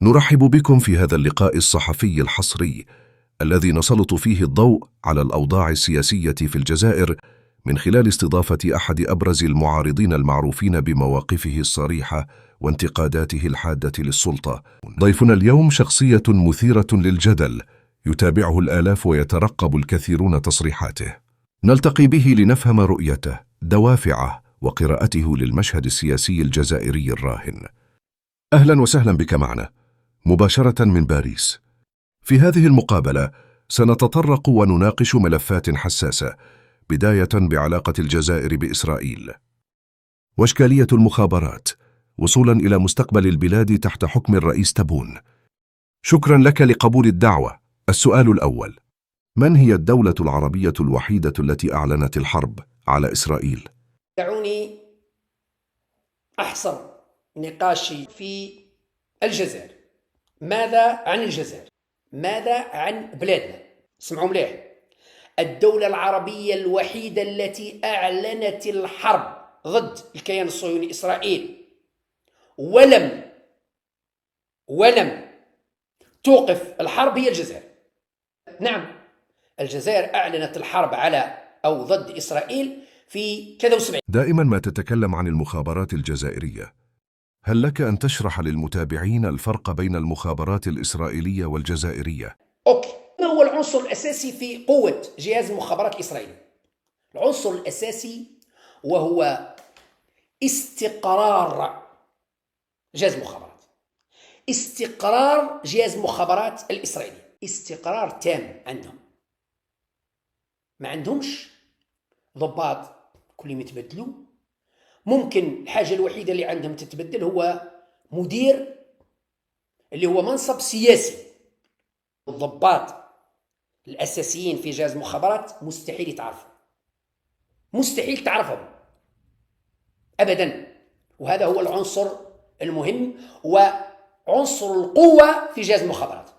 نرحب بكم في هذا اللقاء الصحفي الحصري الذي نسلط فيه الضوء على الأوضاع السياسية في الجزائر من خلال استضافة أحد أبرز المعارضين المعروفين بمواقفه الصريحة وانتقاداته الحادة للسلطة. ضيفنا اليوم شخصية مثيرة للجدل يتابعه الآلاف ويترقب الكثيرون تصريحاته. نلتقي به لنفهم رؤيته، دوافعه، وقراءته للمشهد السياسي الجزائري الراهن. أهلا وسهلا بك معنا مباشرة من باريس. في هذه المقابلة سنتطرق ونناقش ملفات حساسة، بداية بعلاقة الجزائر بإسرائيل وإشكالية المخابرات، وصولا إلى مستقبل البلاد تحت حكم الرئيس تبون. شكرا لك لقبول الدعوة. السؤال الأول: من هي الدولة العربية الوحيدة التي أعلنت الحرب على إسرائيل؟ دعوني أحصر نقاشي في الجزائر. ماذا عن الجزائر؟ ماذا عن بلادنا؟ اسمعوا مليح. الدولة العربية الوحيدة التي أعلنت الحرب ضد الكيان الصهيوني إسرائيل ولم توقف الحرب هي الجزائر. نعم، الجزائر أعلنت الحرب على أو ضد إسرائيل في كذا و70. دائما ما تتكلم عن المخابرات الجزائرية، هل لك أن تشرح للمتابعين الفرق بين المخابرات الإسرائيلية والجزائرية؟ أوكي، ما هو العنصر الأساسي في قوة جهاز المخابرات الإسرائيلي؟ العنصر الأساسي وهو استقرار جهاز المخابرات. استقرار جهاز المخابرات الإسرائيلي، استقرار تام عندهم. ما عندهمش ضباط كل يوم يتبدلوا. ممكن الحاجة الوحيدة اللي عندهم تتبدل هو مدير، اللي هو منصب سياسي. الضباط الأساسيين في جهاز المخابرات مستحيل يتعرفوا، مستحيل تعرفهم أبدا. وهذا هو العنصر المهم وعنصر القوة في جهاز المخابرات.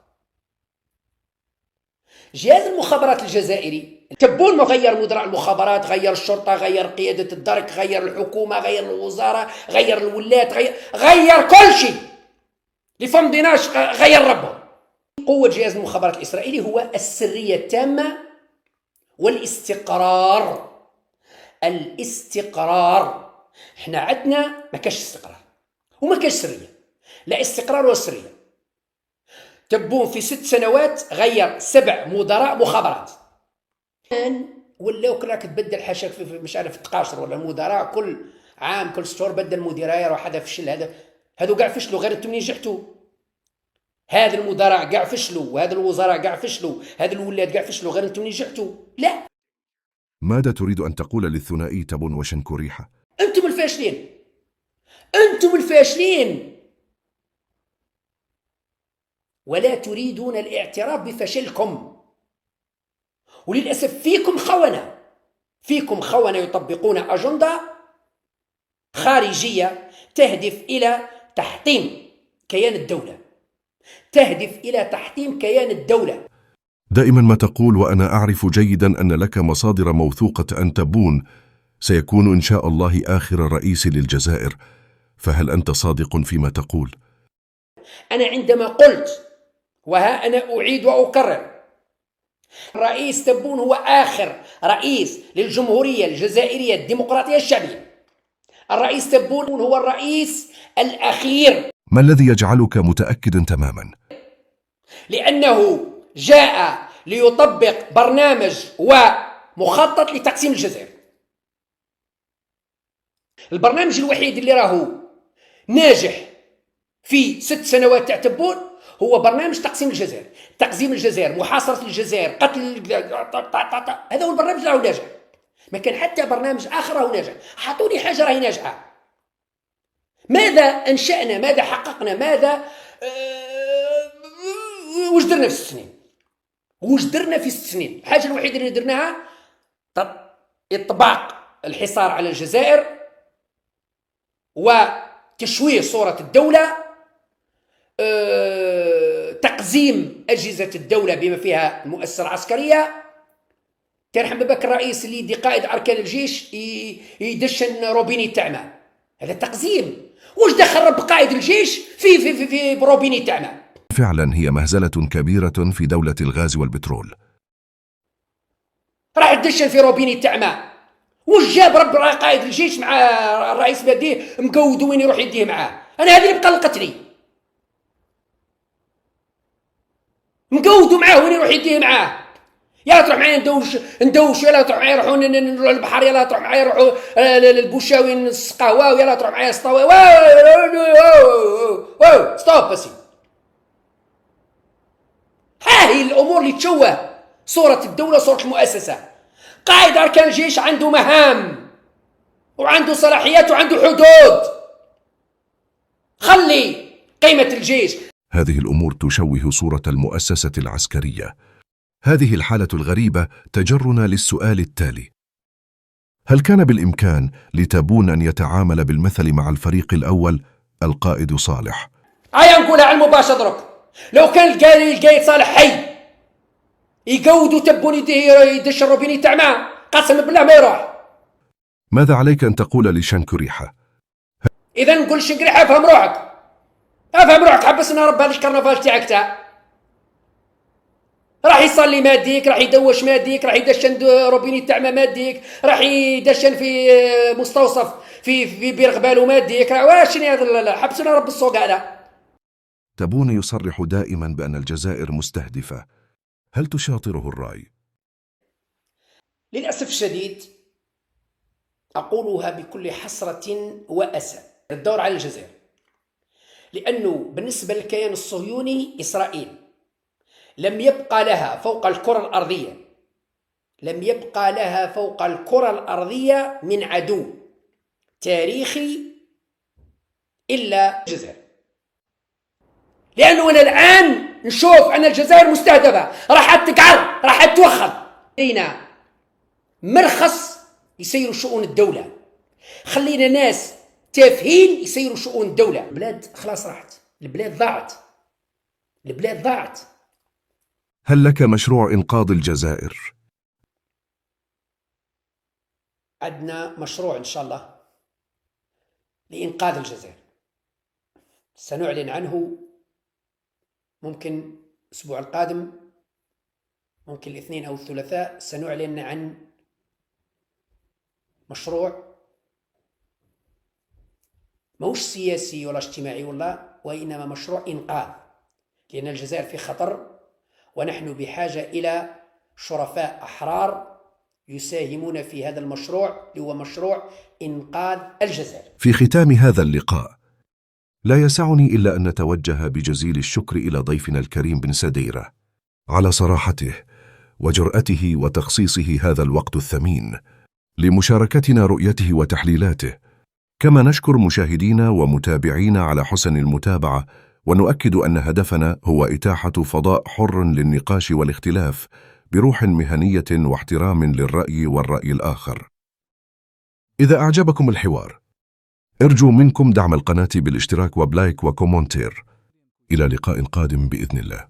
جهاز المخابرات الجزائري تبون ما غير مدراء المخابرات، غير الشرطة، غير قيادة الدرك، غير الحكومة، غير الوزارة، غير الولاة، غير كل شيء. لفم ديناش غير ربهم. قوة جهاز المخابرات الإسرائيلي هو السرية التامة والاستقرار. الاستقرار. احنا عندنا ما كاش استقرار وما كاش سرية، لا استقرار ولا سرية. تبون في 6 سنوات غير 7 مدراء مخابرات. الآن ولاو كراك تبدل حاشاك في مش عارف التقاشر ولا المدراء كل عام كل 6 شهور بدل مدير، يروح هذا فشل، هذو كاع فشلوا غير انتم نجحتوا. هذا المدراء كاع فشلوا، وهذا الوزراء كاع فشلوا، هذا الولاد كاع فشلوا غير انتم نجحتوا. لا. ماذا تريد أن تقول للثنائي تبون وشنكوريحة؟ انتم الفاشلين، انتم الفاشلين، ولا تريدون الاعتراف بفشلكم. وللأسف فيكم خونة يطبقون أجندة خارجية تهدف إلى تحطيم كيان الدولة، تهدف إلى تحطيم كيان الدولة. دائما ما تقول، وأنا أعرف جيدا أن لك مصادر موثوقة، أن تبون سيكون إن شاء الله آخر رئيس للجزائر، فهل أنت صادق فيما تقول؟ أنا عندما قلت، وها أنا أعيد وأكرر، الرئيس تبون هو آخر رئيس للجمهورية الجزائرية الديمقراطية الشعبية. الرئيس تبون هو الرئيس الأخير. ما الذي يجعلك متأكد تماما؟ لأنه جاء ليطبق برنامج ومخطط لتقسيم الجزائر. البرنامج الوحيد اللي راهو ناجح في 6 سنوات تاع تبون هو برنامج تقسيم الجزائر. تقسيم الجزائر، محاصرة الجزائر، قتل، هذا هو البرنامج اللي راهو ناجح. ما كان حتى برنامج آخر راهو ناجح. حطوني حاجة راهي ناجحة. ماذا أنشأنا؟ ماذا حققنا؟ ماذا وش درنا في 6 سنين؟ وش درنا في 6 سنين؟ الحاجة الوحيدة اللي درناها إطباق الحصار على الجزائر وتشويه صورة الدولة، تقزيم أجهزة الدولة بما فيها المؤسسة العسكرية. ترحم بك الرئيس اللي يدي قائد أركان الجيش يدشن روبيني تاع ماء. هذا تقزيم. واش دخل رب قائد الجيش في بروبيني تاع ماء؟ فعلا هي مهزلة كبيرة في دولة الغاز والبترول. راح تدشن في روبيني تاع ماء. واش جاب رب قائد الجيش مع الرئيس باديه مقود وين يروح يديه معاه؟ انا هذه اللي قلقتني. مقودوا معاه وين يروح يديه معاه؟ يلا تروح معايا ندوش، يلا تروح معايا نروحوا نروح للبحر، يلا تروح معايا نروحوا للبوشاوي نسقهوا، يلا تروح معايا سطاوي. واو ستوب بس. ها هي الامور اللي تشوه صورة الدولة، صورة المؤسسة. قائد اركان الجيش عنده مهام وعنده صلاحيات وعنده حدود. خلي قيمة الجيش. هذه الأمور تشوه صورة المؤسسة العسكرية. هذه الحالة الغريبة تجرنا للسؤال التالي: هل كان بالإمكان لتبون أن يتعامل بالمثل مع الفريق الأول القائد صالح؟ هيا نقولها على المباشر درك. لو كان القايد صالح حي يقودوا تبون يدش الروبيني تاع ماء، قسم بالله ما يروح. ماذا عليك أن تقول لشنكريحة؟ إذا نقول شنكريحة افهم روحك، افهم روحك، حبسنا رب هذا الكرنفال تاعك تاع. راح يصلي ماديك، راح يدوش ماديك، راح يدشن روبيني تاع ماديك، راح يدشن في مستوصف في بير غبالو ماديك. واش هذا؟ حبسنا رب السوق هذا. تبون يصرح دائما بأن الجزائر مستهدفة، هل تشاطره الرأي؟ للأسف الشديد أقولها بكل حسرة وأسى، الدور على الجزائر، لأنه بالنسبة للكيان الصهيوني إسرائيل لم يبقى لها فوق الكرة الأرضية، لم يبقى لها فوق الكرة الأرضية من عدو تاريخي إلا الجزائر. لأنه أنا الآن نشوف أن الجزائر مستهدفة، راح تقعر، راح توخر. لينا مرخص يسيروا شؤون الدولة، خلينا ناس تافهين يسيروا شؤون الدولة. البلاد خلاص راحت، البلاد ضاعت، البلاد ضاعت. هل لك مشروع إنقاذ الجزائر؟ عندنا مشروع إن شاء الله لإنقاذ الجزائر، سنعلن عنه ممكن الأسبوع القادم، ممكن الاثنين أو الثلاثاء. سنعلن عن مشروع موش سياسي ولا اجتماعي وإنما مشروع إنقاذ، لأن الجزائر في خطر، ونحن بحاجة إلى شرفاء أحرار يساهمون في هذا المشروع، اللي هو مشروع إنقاذ الجزائر. في ختام هذا اللقاء لا يسعني إلا أن نتوجه بجزيل الشكر إلى ضيفنا الكريم بن سديرة على صراحته وجرأته وتخصيصه هذا الوقت الثمين لمشاركتنا رؤيته وتحليلاته، كما نشكر مشاهدينا ومتابعينا على حسن المتابعة، ونؤكد أن هدفنا هو إتاحة فضاء حر للنقاش والاختلاف بروح مهنية واحترام للرأي والرأي الآخر. إذا أعجبكم الحوار أرجو منكم دعم القناة بالاشتراك وبلايك وكومنتير. إلى لقاء قادم بإذن الله.